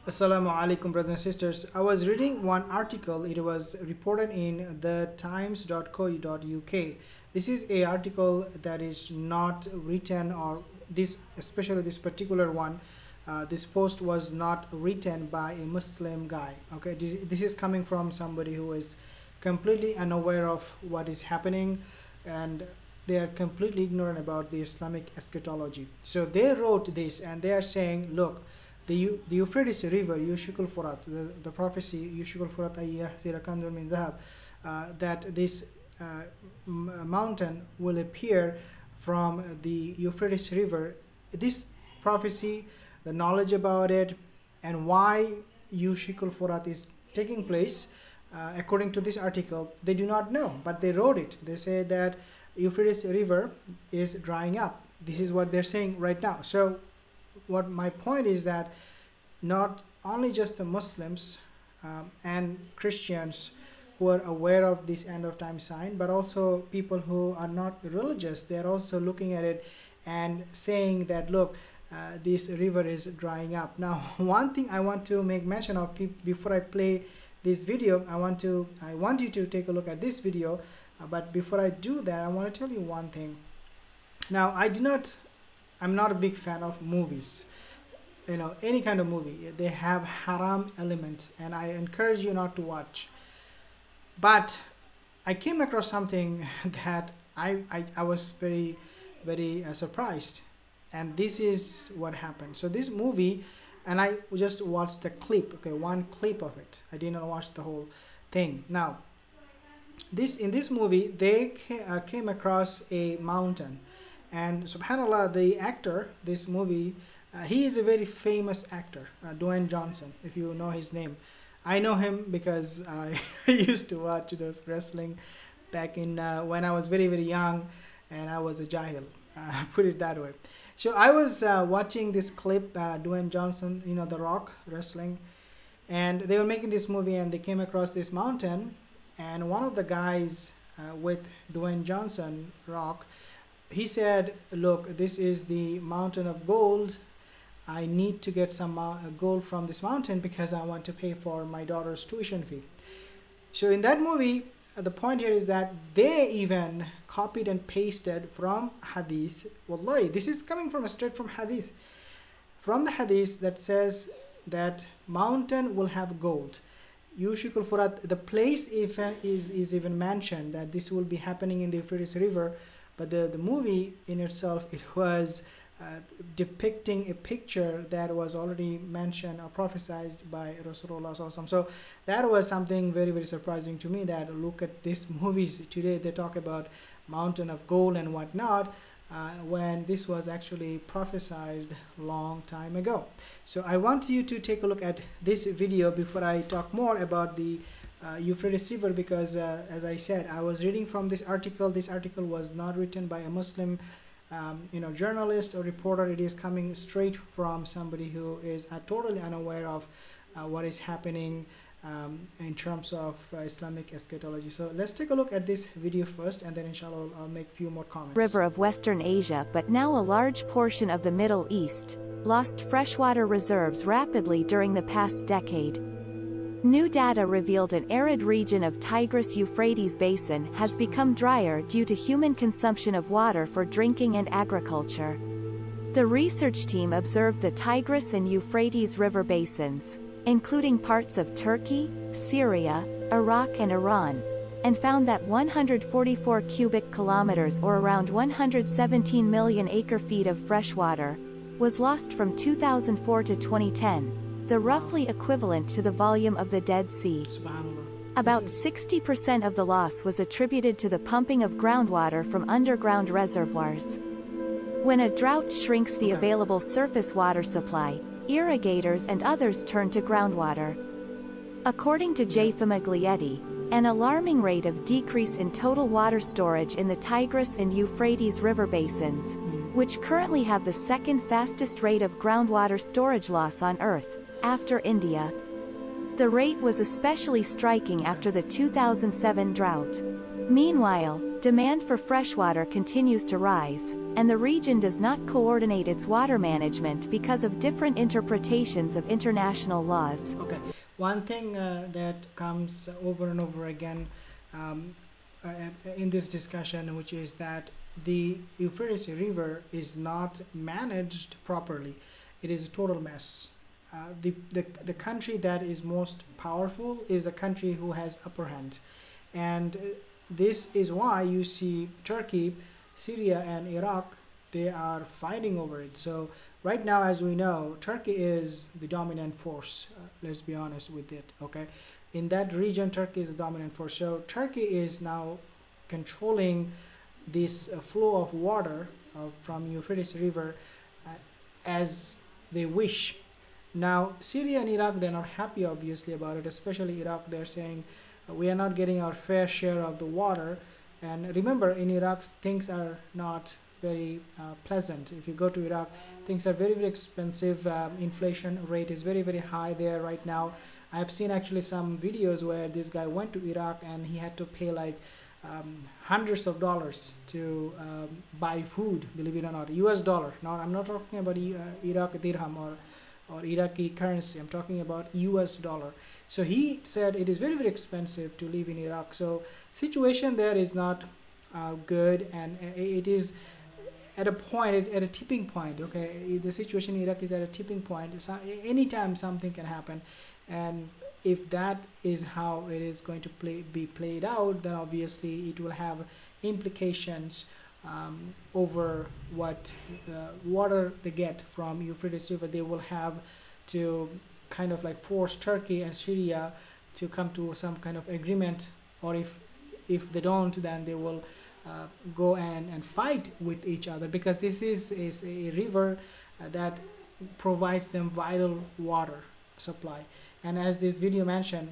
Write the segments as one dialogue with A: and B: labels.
A: Assalamu alaikum, brothers and sisters. I was reading one article. It was reported in thetimes.co.uk. This is a article that is not written, or this, especially this particular one, this post was not written by a Muslim guy. Okay, this is coming from somebody who is completely unaware of what is happening, and they are completely ignorant about the Islamic eschatology. So they wrote this, and they are saying, look, the Euphrates River, Yushikul Furat, the prophecy, Yushikul Furat min dhahab, that this mountain will appear from the Euphrates River. This prophecy, the knowledge about it, and why Yushikul Furat is taking place, according to this article, they do not know, but they wrote it. They say that Euphrates River is drying up. This is what they're saying right now. So what my point is that not only just the Muslims and Christians who are aware of this end of time sign, but also people who are not religious, they're also looking at it and saying that, look, this river is drying up. Now, one thing I want to make mention of before I play this video, I want you to take a look at this video, but before I do that, I want to tell you one thing. Now, I'm not a big fan of movies. You know, any kind of movie, they have haram element, and I encourage you not to watch. But I came across something that I was very surprised, and this is what happened. So this movie, and I just watched the clip, okay, one clip of it. I did not watch the whole thing. Now, in this movie, they came across a mountain. And subhanallah, the actor, this movie, he is a very famous actor, Dwayne Johnson, if you know his name. I know him because I used to watch those wrestling back in when I was very young, and I was a jahil, put it that way. So I was watching this clip, Dwayne Johnson, you know, The Rock, wrestling, and they were making this movie, and they came across this mountain, and one of the guys with Dwayne Johnson, Rock, he said, look, this is the mountain of gold. I need to get some gold from this mountain because I want to pay for my daughter's tuition fee. So in that movie, the point here is that they even copied and pasted from hadith. Wallahi, this is coming from straight from hadith. From the hadith that says that mountain will have gold. Yushikul Furat, the place is even mentioned that this will be happening in the Euphrates River. But the movie in itself, it was depicting a picture that was already mentioned or prophesied by Rasulullah SAW. So that was something very surprising to me, that look at these movies today, they talk about mountain of gold and whatnot, when this was actually prophesied long time ago. So I want you to take a look at this video before I talk more about the Euphrates River, because as I said, I was reading from this article. This article was not written by a Muslim journalist or reporter. It is coming straight from somebody who is totally unaware of what is happening in terms of Islamic eschatology. So let's take a look at this video first, and then inshallah I'll make a few more comments.
B: River of Western Asia, but now a large portion of the Middle East, lost freshwater reserves rapidly during the past decade. New data revealed an arid region of Tigris-Euphrates basin has become drier due to human consumption of water for drinking and agriculture. The research team observed the Tigris and Euphrates river basins, including parts of Turkey, Syria, Iraq and Iran, and found that 144 cubic kilometers, or around 117 million acre-feet of fresh water, was lost from 2004 to 2010. The roughly equivalent to the volume of the Dead Sea. About 60% of the loss was attributed to the pumping of groundwater from underground reservoirs. When a drought shrinks the available surface water supply, irrigators and others turn to groundwater. According to J. Famaglietti, an alarming rate of decrease in total water storage in the Tigris and Euphrates river basins, which currently have the second fastest rate of groundwater storage loss on Earth, after India. The rate was especially striking after the 2007 drought. Meanwhile, demand for freshwater continues to rise, and the region does not coordinate its water management because of different interpretations of international laws.
A: Okay, one thing that comes over and over again um, in this discussion, which is that the Euphrates River is not managed properly. It is a total mess. The country that is most powerful is the country who has upper hand, and this is why you see Turkey, Syria and Iraq, they are fighting over it. So right now, as we know, Turkey is the dominant force. Let's be honest with it, okay? In that region, Turkey is the dominant force. So Turkey is now controlling this flow of water from Euphrates River as they wish. Now, Syria and Iraq, they're not happy, obviously, about it, especially Iraq. They're saying, we are not getting our fair share of the water. And remember, in Iraq, things are not very pleasant. If you go to Iraq, things are very, very expensive. Inflation rate is very, very high there right now. I've seen actually some videos where this guy went to Iraq and he had to pay like hundreds of dollars to buy food, believe it or not, US dollar. Now, I'm not talking about Iraq dirham or Iraqi currency. I'm talking about US dollar. So he said it is very, very expensive to live in Iraq. So situation there is not good, and it is at a point, at a tipping point. Okay, the situation in Iraq is at a tipping point. So anytime something can happen, and if that is how it is going to be played out, then obviously it will have implications over what water they get from Euphrates River. They will have to kind of like force Turkey and Syria to come to some kind of agreement, or if they don't, then they will go and fight with each other, because this is a river that provides them vital water supply. And as this video mentioned,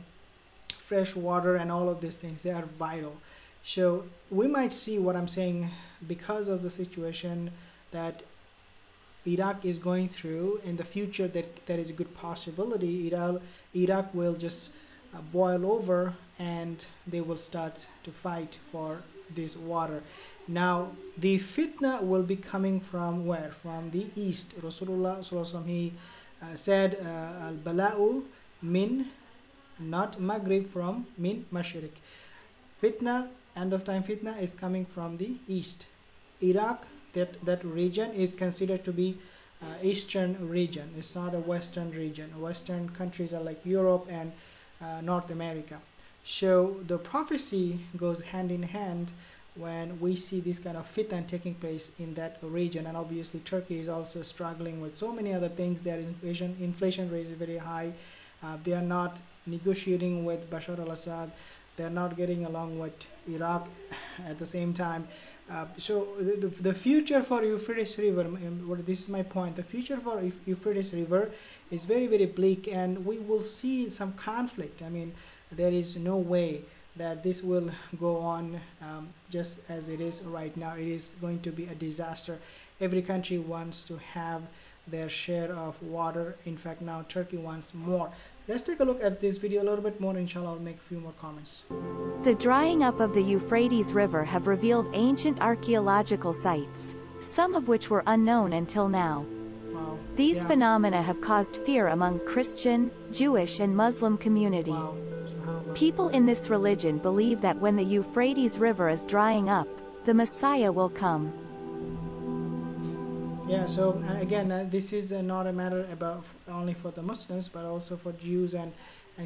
A: fresh water and all of these things, they are vital. So we might see what I'm saying, because of the situation that Iraq is going through in the future, that there is a good possibility Iraq will just boil over and they will start to fight for this water. Now the fitna will be coming from where? From the east. Rasulullah sallallahu alaihi wasallam, he said al-bala'u min, not maghrib, from min mashriq. Fitna, end of time fitna, is coming from the east. Iraq, that region is considered to be eastern region. It's not a western region. Western countries are like Europe and North America. So the prophecy goes hand in hand when we see this kind of fitna taking place in that region. And obviously Turkey is also struggling with so many other things. Their inflation rate is very high. They are not negotiating with Bashar al-Assad. They're not getting along with Iraq at the same time. So the future for Euphrates River, this is my point, the future for Euphrates River is very, very bleak, and we will see some conflict. I mean, there is no way that this will go on just as it is right now. It is going to be a disaster. Every country wants to have their share of water. In fact, now Turkey wants more. Let's take a look at this video a little bit more. Inshallah, I'll make a few more comments.
B: The drying up of the Euphrates River have revealed ancient archaeological sites, some of which were unknown until now.
A: Wow.
B: These phenomena have caused fear among Christian, Jewish and Muslim community.
A: Wow.
B: People in this religion believe that when the Euphrates River is drying up, the Messiah will come.
A: Yeah, so again, this is not a matter about only for the Muslims, but also for Jews and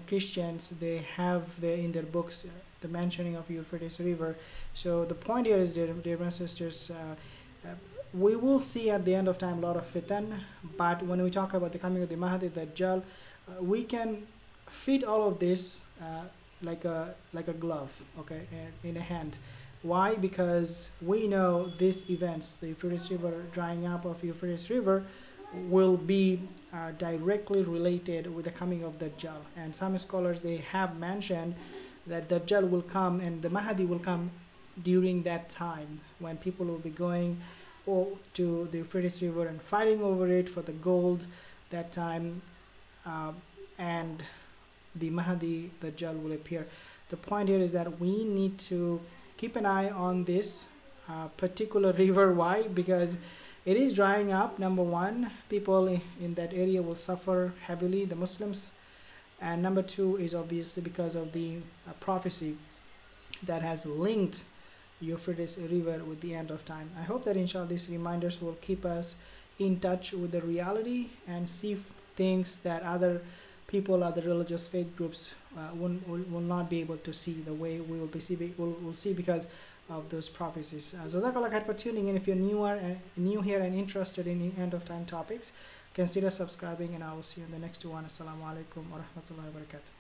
A: Christians. They have in their books the mentioning of Euphrates River. So the point here is, dear brothers and sisters, we will see at the end of time a lot of fitan, but when we talk about the coming of the Mahdi, the Dajjal, we can fit all of this like a glove, okay, in a hand. Why? Because we know these events, the Euphrates River, drying up of Euphrates River, will be directly related with the coming of Dajjal. And some scholars, they have mentioned that Dajjal will come and the Mahdi will come during that time, when people will be going to the Euphrates River and fighting over it for the gold that time, and the Mahdi, Dajjal, will appear. The point here is that we need to keep an eye on this particular river. Why? Because it is drying up. Number one, people in that area will suffer heavily, the Muslims. And number two is obviously because of the prophecy that has linked Euphrates River with the end of time. I hope that inshallah these reminders will keep us in touch with the reality and see things that other people, other religious faith groups will not be able to see the way we will see because of those prophecies. Jazakallah khair for tuning in. If you're new here and interested in end of time topics, consider subscribing, and I will see you in the next one. Assalamu alaikum wa rahmatullahi wa barakatuh.